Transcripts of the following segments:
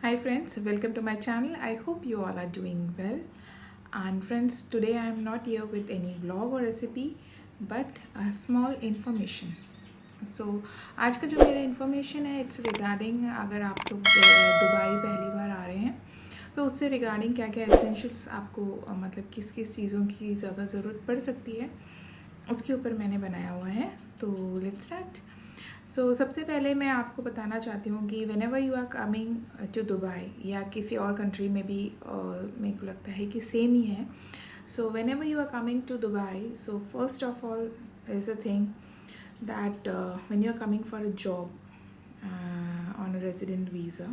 Hi friends, welcome to my channel. I hope you all are doing well. And friends, today I am not here with any vlog or recipe, but a small information. So आज का जो मेरा information है it's regarding अगर आप लोग Dubai पहली बार आ रहे हैं तो उससे रिगार्डिंग क्या क्या एसेंशियल्स आपको मतलब किस किस चीज़ों की ज़्यादा ज़रूरत पड़ सकती है उसके ऊपर मैंने बनाया हुआ है। तो लेट्स स्टार्ट। सबसे पहले मैं आपको बताना चाहती हूँ कि whenever you are coming to Dubai या किसी और कंट्री में भी मेरे को लगता है कि सेम ही है। So whenever you are coming to Dubai, so first of all is a thing that when you are coming for a job on a resident visa,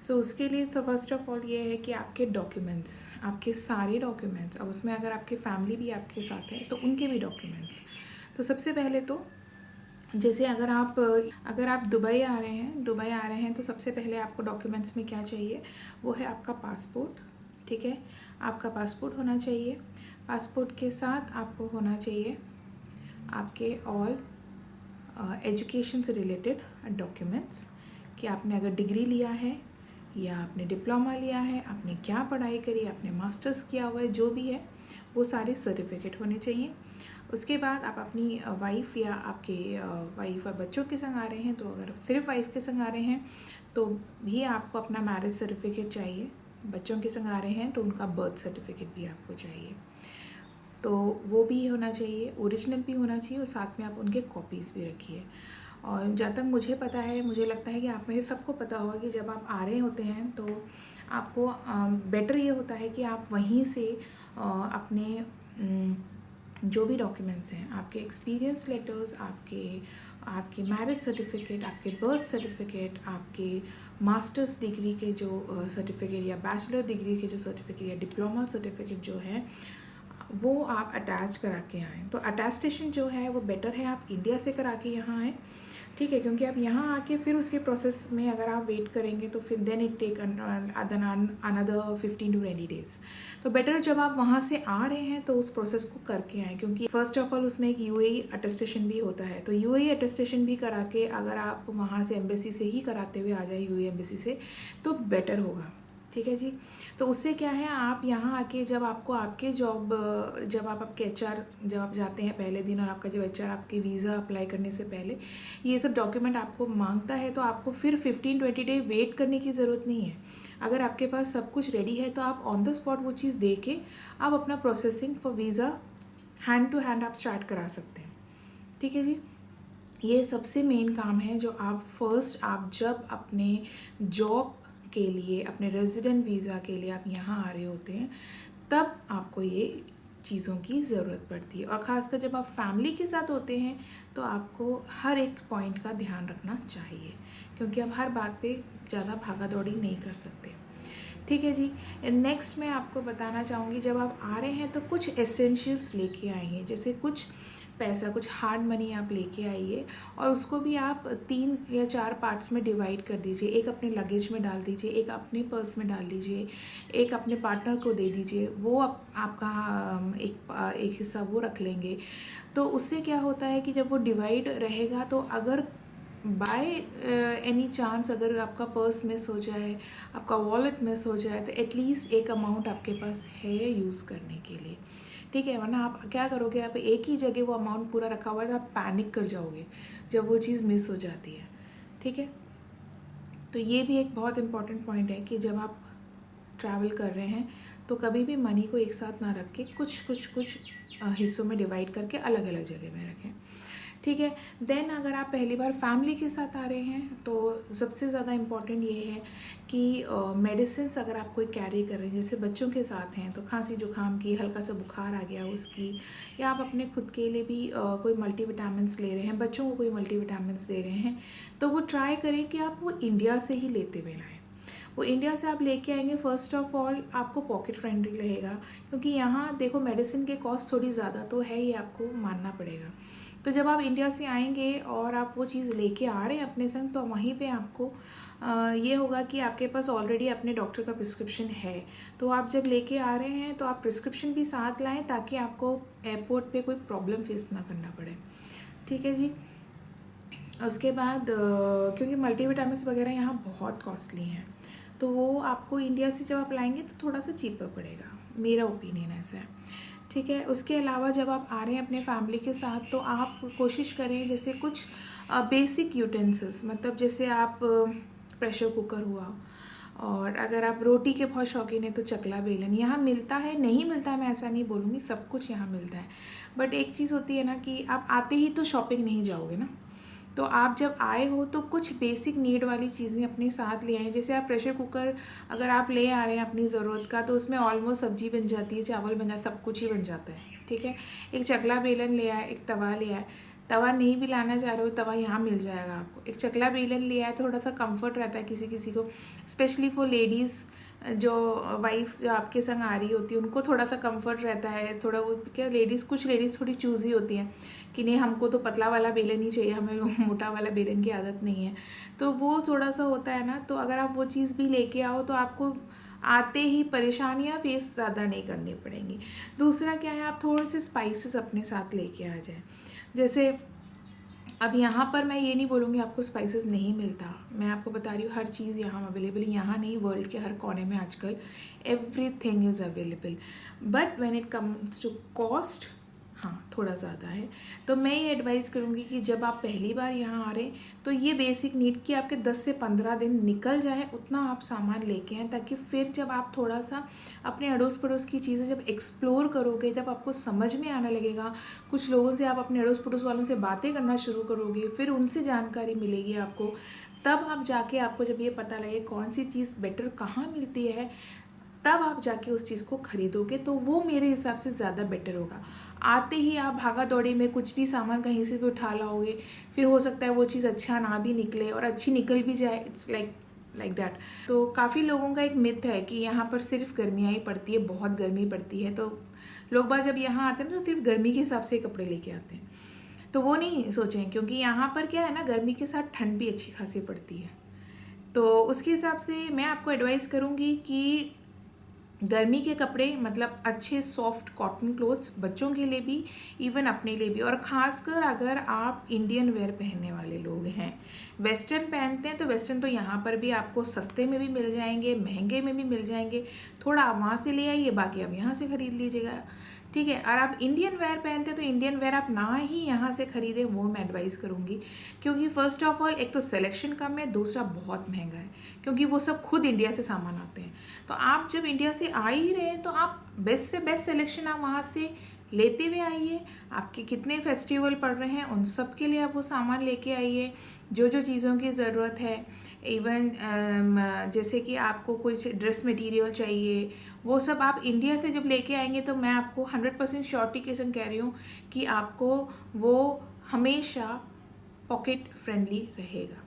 so उसके लिए तो फर्स्ट ऑफ ऑल ये है कि आपके documents, आपके सारे documents, और उसमें अगर आपकी फैमिली भी आपके साथ है तो उनके भी डॉक्यूमेंट्स। तो सबसे पहले तो जैसे अगर आप दुबई आ रहे हैं तो सबसे पहले आपको डॉक्यूमेंट्स में क्या चाहिए, वो है आपका पासपोर्ट। ठीक है, आपका पासपोर्ट होना चाहिए। पासपोर्ट के साथ आपको होना चाहिए आपके ऑल एजुकेशन से रिलेटेड डॉक्यूमेंट्स, कि आपने अगर डिग्री लिया है या आपने डिप्लोमा लिया है, आपने क्या पढ़ाई करी, आपने मास्टर्स किया हुआ है, जो भी है वो सारे सर्टिफिकेट होने चाहिए। उसके बाद आप अपनी वाइफ़ या आपके वाइफ़ और बच्चों के संग आ रहे हैं, तो अगर सिर्फ वाइफ़ के संग आ रहे हैं तो भी आपको अपना मैरिज सर्टिफिकेट चाहिए। बच्चों के संग आ रहे हैं तो उनका बर्थ सर्टिफिकेट भी आपको चाहिए, तो वो भी होना चाहिए, ओरिजिनल भी होना चाहिए, और साथ में आप उनके कॉपीज़ भी रखिए। और जहाँ तक मुझे पता है, मुझे लगता है कि आप में से सबको पता होगा कि जब आप आ रहे होते हैं तो आपको बेटर ये होता है कि आप वहीं से अपने जो भी डॉक्यूमेंट्स हैं, आपके एक्सपीरियंस लेटर्स, आपके मैरिज सर्टिफिकेट, आपके बर्थ सर्टिफिकेट, आपके मास्टर्स डिग्री के जो सर्टिफिकेट या बैचलर डिग्री के जो सर्टिफिकेट या डिप्लोमा सर्टिफिकेट जो है वो आप अटैच करा के आएँ। तो अटेस्टेशन जो है वो बेटर है आप इंडिया से करा के यहाँ आएँ। ठीक है, क्योंकि आप यहाँ आके फिर उसके प्रोसेस में अगर आप वेट करेंगे तो फिर then it take another 15 to 20 days. तो बेटर जब आप वहाँ से आ रहे हैं तो उस प्रोसेस को करके आएँ, क्योंकि फ़र्स्ट ऑफ ऑल उसमें एक यूएई अटेस्टेशन भी होता है। तो यूएई अटेस्टेशन भी करा के अगर आप वहाँ से एम्बेसी से ही कराते हुए आ जाए, यूएई एम्बेसी से, तो बेटर होगा। ठीक है जी। तो उससे क्या है, आप यहाँ आके जब आपको आपके जॉब, जब आप आपके एचआर, जब आप जाते हैं पहले दिन, और आपका जब एचआर आपके वीज़ा अप्लाई करने से पहले ये सब डॉक्यूमेंट आपको मांगता है, तो आपको फिर 15-20 डे वेट करने की ज़रूरत नहीं है। अगर आपके पास सब कुछ रेडी है तो आप ऑन द स्पॉट वो चीज़ दे के आप अपना processing for visa hand to hand आप स्टार्ट करा सकते हैं। ठीक है जी। ये सबसे मेन काम है जो आप जब अपने जॉब के लिए, अपने रेजिडेंट वीज़ा के लिए आप यहाँ आ रहे होते हैं, तब आपको ये चीज़ों की ज़रूरत पड़ती है। और ख़ासकर जब आप फैमिली के साथ होते हैं तो आपको हर एक पॉइंट का ध्यान रखना चाहिए, क्योंकि आप हर बात पे ज़्यादा भागा दौड़ी नहीं कर सकते। ठीक है जी। नेक्स्ट मैं आपको बताना चाहूँगी, जब आप आ रहे हैं तो कुछ एसेंशियल्स लेके आइए, जैसे कुछ पैसा, कुछ हार्ड मनी आप लेके आइए, और उसको भी आप 3 या 4 पार्ट्स में डिवाइड कर दीजिए। एक अपने लगेज में डाल दीजिए, एक अपने पर्स में डाल दीजिए, एक अपने पार्टनर को दे दीजिए, वो आपका एक हिस्सा वो रख लेंगे। तो उससे क्या होता है कि जब वो डिवाइड रहेगा तो अगर बाय एनी चांस अगर आपका पर्स मिस हो जाए, आपका वॉलेट मिस हो जाए, तो एटलीस्ट एक अमाउंट आपके पास है यूज़ करने के लिए। ठीक है, वरना आप क्या करोगे, आप एक ही जगह वो अमाउंट पूरा रखा हुआ है तो आप पैनिक कर जाओगे जब वो चीज़ मिस हो जाती है। ठीक है, तो ये भी एक बहुत इंपॉर्टेंट पॉइंट है कि जब आप ट्रैवल कर रहे हैं तो कभी भी मनी को एक साथ ना रख के कुछ हिस्सों में डिवाइड करके अलग अलग जगह में रखें। ठीक है। देन अगर आप पहली बार फैमिली के साथ आ रहे हैं तो सबसे ज़्यादा इम्पॉर्टेंट ये है कि मेडिसिन्स अगर आप कोई कैरी कर रहे हैं, जैसे बच्चों के साथ हैं तो खांसी जुकाम की, हल्का सा बुखार आ गया उसकी, या आप अपने खुद के लिए भी कोई मल्टीविटामिन्स ले रहे हैं, बच्चों को कोई मल्टीविटामिन्स दे रहे हैं, तो वो ट्राई करें कि आप वो इंडिया से ही लेते हुए लाएँ। वो इंडिया से आप लेके आएंगे, फ़र्स्ट ऑफ ऑल आपको पॉकेट फ्रेंडली रहेगा, क्योंकि यहाँ देखो मेडिसिन के कॉस्ट थोड़ी ज़्यादा तो है ही, आपको मानना पड़ेगा। तो जब आप इंडिया से आएंगे और आप वो चीज़ लेके आ रहे हैं अपने संग, तो वहीं पे आपको ये होगा कि आपके पास ऑलरेडी अपने डॉक्टर का प्रिस्क्रिप्शन है। तो आप जब लेके आ रहे हैं तो आप प्रिस्क्रिप्शन भी साथ लाएं, ताकि आपको एयरपोर्ट पे कोई प्रॉब्लम फेस ना करना पड़े। ठीक है जी। उसके बाद क्योंकि मल्टीविटामिन्स वगैरह यहाँ बहुत कॉस्टली हैं, तो वो आपको इंडिया से जब आप लाएंगे तो थोड़ा सा चीपर पड़ेगा, मेरा ओपिनियन ऐसा है। ठीक है, उसके अलावा जब आप आ रहे हैं अपने फैमिली के साथ तो आप कोशिश करें जैसे कुछ बेसिक यूटेंसिल्स, मतलब जैसे आप प्रेशर कुकर हुआ, और अगर आप रोटी के बहुत शौकीन हैं तो चकला बेलन यहाँ मिलता है, नहीं मिलता है मैं ऐसा नहीं बोलूँगी, सब कुछ यहाँ मिलता है। बट एक चीज़ होती है ना कि आप आते ही तो शॉपिंग नहीं जाओगे ना, तो आप जब आए हो तो कुछ बेसिक नीड वाली चीज़ें अपने साथ ले आएँ। जैसे आप प्रेशर कुकर अगर आप ले आ रहे हैं अपनी ज़रूरत का, तो उसमें ऑलमोस्ट सब्जी बन जाती है, चावल बन जाता है, सब कुछ ही बन जाता है। ठीक है, एक चकला बेलन ले आए, एक तवा ले आए, तवा नहीं भी लाना चाह रहे हो तवा यहाँ मिल जाएगा आपको। एक चकला बेलन ले आए, थोड़ा सा कंफर्ट रहता है किसी किसी को, स्पेशली फॉर लेडीज़, जो वाइफ्स जो आपके संग आ रही होती है उनको थोड़ा सा कंफर्ट रहता है। थोड़ा वो क्या, लेडीज़ कुछ लेडीज़ थोड़ी चूज़ी होती हैं कि नहीं हमको तो पतला वाला बेलन ही चाहिए, हमें मोटा वाला बेलन की आदत नहीं है, तो वो थोड़ा सा होता है ना। तो अगर आप वो चीज़ भी लेके आओ तो आपको आते ही परेशानियाँ फेस ज़्यादा नहीं करनी पड़ेंगी। दूसरा क्या है, आप थोड़े से स्पाइसेस अपने साथ लेके आ जाएं। जैसे अब यहाँ पर मैं ये नहीं बोलूँगी आपको स्पाइसेस नहीं मिलता, मैं आपको बता रही हूँ हर चीज़ यहाँ अवेलेबल है, यहाँ नहीं वर्ल्ड के हर कोने में आजकल everything is available. But when it comes to cost, हाँ थोड़ा ज़्यादा है। तो मैं ये एडवाइस करूँगी कि जब आप पहली बार यहाँ आ रहे हैं तो ये बेसिक नीड कि आपके 10 से 15 दिन निकल जाए उतना आप सामान लेके आएँ, ताकि फिर जब आप थोड़ा सा अपने अड़ोस पड़ोस की चीज़ें जब एक्सप्लोर करोगे, जब आपको समझ में आने लगेगा, कुछ लोगों से आप अपने अड़ोस पड़ोस वालों से बातें करना शुरू करोगे, फिर उनसे जानकारी मिलेगी आपको, तब आप जाके आपको जब ये पता लगे कौन सी चीज़ बेटर कहाँ मिलती है, तब आप जाके उस चीज़ को ख़रीदोगे, तो वो मेरे हिसाब से ज़्यादा बेटर होगा। आते ही आप भागा दौड़ी में कुछ भी सामान कहीं से भी उठा लाओगे, फिर हो सकता है वो चीज़ अच्छा ना भी निकले, और अच्छी निकल भी जाए, इट्स लाइक दैट। तो काफ़ी लोगों का एक मिथ है कि यहाँ पर सिर्फ गर्मियाँ ही पड़ती है, बहुत गर्मी पड़ती है, तो लोग बाग जब यहाँ आते हैं ना तो सिर्फ गर्मी के हिसाब से कपड़े लेके आते हैं, तो वो नहीं सोचें, क्योंकि यहाँ पर क्या है ना, गर्मी के साथ ठंड भी अच्छी खासी पड़ती है। तो उसके हिसाब से मैं आपको एडवाइस करूँगी कि गर्मी के कपड़े मतलब अच्छे सॉफ्ट कॉटन क्लोथ्स, बच्चों के लिए भी, इवन अपने लिए भी, और ख़ासकर अगर आप इंडियन वेयर पहनने वाले लोग हैं। वेस्टर्न पहनते हैं तो वेस्टर्न तो यहाँ पर भी आपको सस्ते में भी मिल जाएंगे, महंगे में भी मिल जाएंगे, थोड़ा आप वहाँ से ले आइए, बाकी आप यहाँ से ख़रीद लीजिएगा। ठीक है, और आप इंडियन वेयर पहनते हैं तो इंडियन वेयर आप ना ही यहाँ से ख़रीदें, वो मैं एडवाइस करूँगी। क्योंकि फ़र्स्ट ऑफ ऑल एक तो सिलेक्शन कम है, दूसरा बहुत महंगा है, क्योंकि वो सब खुद इंडिया से सामान आते हैं। तो आप जब इंडिया से आ ही रहे हैं तो आप बेस्ट से बेस्ट सिलेक्शन आप वहाँ से लेते हुए आइए। आपके कितने फेस्टिवल पड़ रहे हैं उन सब के लिए आप वो सामान लेके आइए, जो जो चीज़ों की ज़रूरत है। इवन जैसे कि आपको कुछ ड्रेस मटेरियल चाहिए, वो सब आप इंडिया से जब लेके आएंगे तो मैं आपको 100% श्योरिटी के संग कह रही हूँ कि आपको वो हमेशा पॉकेट फ्रेंडली रहेगा।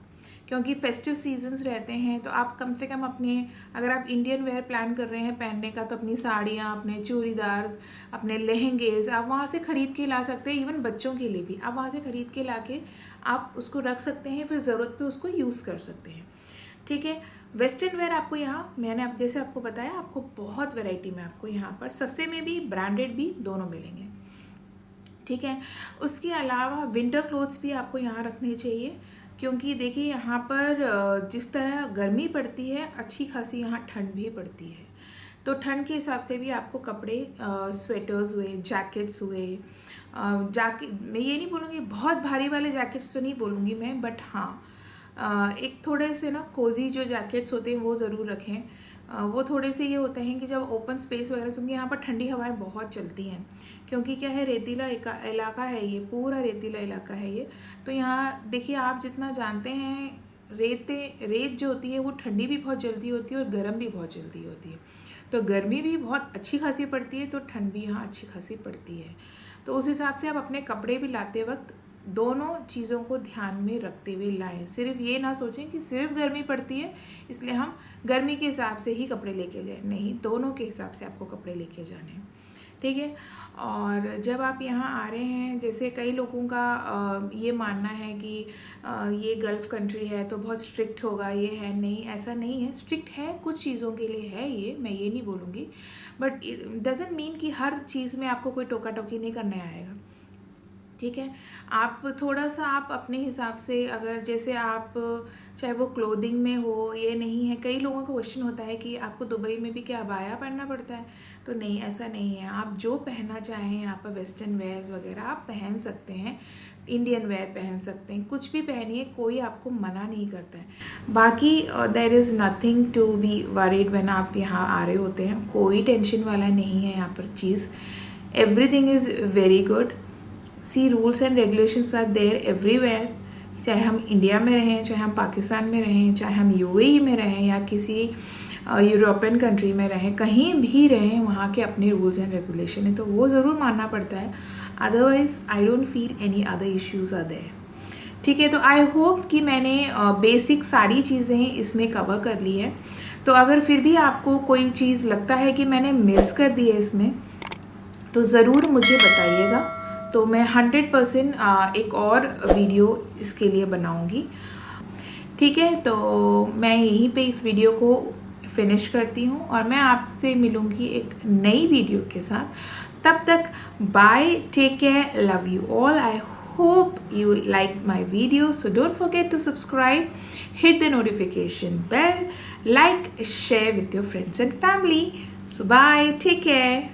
क्योंकि फेस्टिव सीजन्स रहते हैं तो आप कम से कम अपने, अगर आप इंडियन वेयर प्लान कर रहे हैं पहनने का, तो अपनी साड़ियाँ, अपने चूड़ीदार, अपने लहंगेज आप वहाँ से ख़रीद के ला सकते हैं। इवन बच्चों के लिए भी आप वहाँ से ख़रीद के ला के आप उसको रख सकते हैं, फिर ज़रूरत पे उसको यूज़ कर सकते हैं। ठीक है, वेस्टर्न वेयर आपको यहाँ मैंने जैसे आपको बताया, आपको बहुत वैरायटी में आपको यहाँ पर सस्ते में भी ब्रांडेड भी दोनों मिलेंगे। ठीक है, उसके अलावा विंटर क्लोथ्स भी आपको यहाँ रखने चाहिए, क्योंकि देखिए यहाँ पर जिस तरह गर्मी पड़ती है, अच्छी खासी यहाँ ठंड भी पड़ती है। तो ठंड के हिसाब से भी आपको कपड़े, स्वेटर्स हुए, जैकेट्स हुए, जैकेट मैं ये नहीं बोलूँगी बहुत भारी वाले जैकेट्स तो नहीं बोलूँगी मैं, बट हाँ एक थोड़े से ना कोजी जो जैकेट्स होते हैं वो ज़रूर रखें। वो थोड़े से ये होते हैं कि जब ओपन स्पेस वगैरह, क्योंकि यहाँ पर ठंडी हवाएं बहुत चलती हैं, क्योंकि क्या है रेतीला इलाका है, ये पूरा रेतीला इलाका है ये। तो यहाँ देखिए आप जितना जानते हैं, रेत जो होती है वो ठंडी भी बहुत जल्दी होती है और गर्म भी बहुत जल्दी होती है। तो गर्मी भी बहुत अच्छी खासी पड़ती है, तो ठंड भी यहाँ अच्छी खासी पड़ती है। तो उस हिसाब से आप अपने कपड़े भी लाते वक्त दोनों चीज़ों को ध्यान में रखते हुए लाएं। सिर्फ ये ना सोचें कि सिर्फ गर्मी पड़ती है इसलिए हम गर्मी के हिसाब से ही कपड़े लेके जाएं, नहीं, दोनों के हिसाब से आपको कपड़े लेके जाने हैं। ठीक है, और जब आप यहाँ आ रहे हैं, जैसे कई लोगों का ये मानना है कि ये गल्फ़ कंट्री है तो बहुत स्ट्रिक्ट होगा, ये है, नहीं ऐसा नहीं है। स्ट्रिक्ट है, कुछ चीज़ों के लिए है, ये मैं ये नहीं बोलूँगी, बट डज़ंट मीन कि हर चीज़ में आपको कोई टोका टोकी नहीं करने आएगा। ठीक है। आप थोड़ा सा आप अपने हिसाब से, अगर जैसे आप चाहे वो क्लोथिंग में हो, ये नहीं है, कई लोगों का क्वेश्चन होता है कि आपको दुबई में भी क्या अबाया पहनना पड़ता है, तो नहीं, ऐसा नहीं है। आप जो पहनना चाहें यहाँ पर वेस्टर्न वेयर्स वगैरह आप पहन सकते हैं, इंडियन वेयर पहन सकते हैं, कुछ भी पहनिए, कोई आपको मना नहीं करता है। बाकी there is nothing to be worried when आप यहाँ आ रहे होते हैं, कोई टेंशन वाला नहीं है यहाँ पर चीज़। Everything is very good. See rules and regulations are there everywhere, चाहे हम इंडिया में रहें, चाहे हम पाकिस्तान में रहें, चाहे हम यूएई में रहें या किसी यूरोपियन कंट्री में रहें, कहीं भी रहें, वहाँ के अपने रूल्स एंड रेगुलेशन है, तो वो ज़रूर मानना पड़ता है। Otherwise I don't feel any other issues are there. ठीक है, तो आई होप कि मैंने बेसिक सारी चीज़ें इसमें कवर कर ली है। तो अगर फिर भी आपको कोई चीज़ लगता है कि मैंने मिस कर दी है इसमें, तो ज़रूर मुझे बताइएगा, तो मैं 100% एक और वीडियो इसके लिए बनाऊंगी। ठीक है, तो मैं यहीं पे इस वीडियो को फिनिश करती हूँ और मैं आपसे मिलूँगी एक नई वीडियो के साथ। तब तक bye, take care, love you all. I hope you liked my video, so don't forget to subscribe, hit the notification bell, like, share with your friends and family. So bye, take care.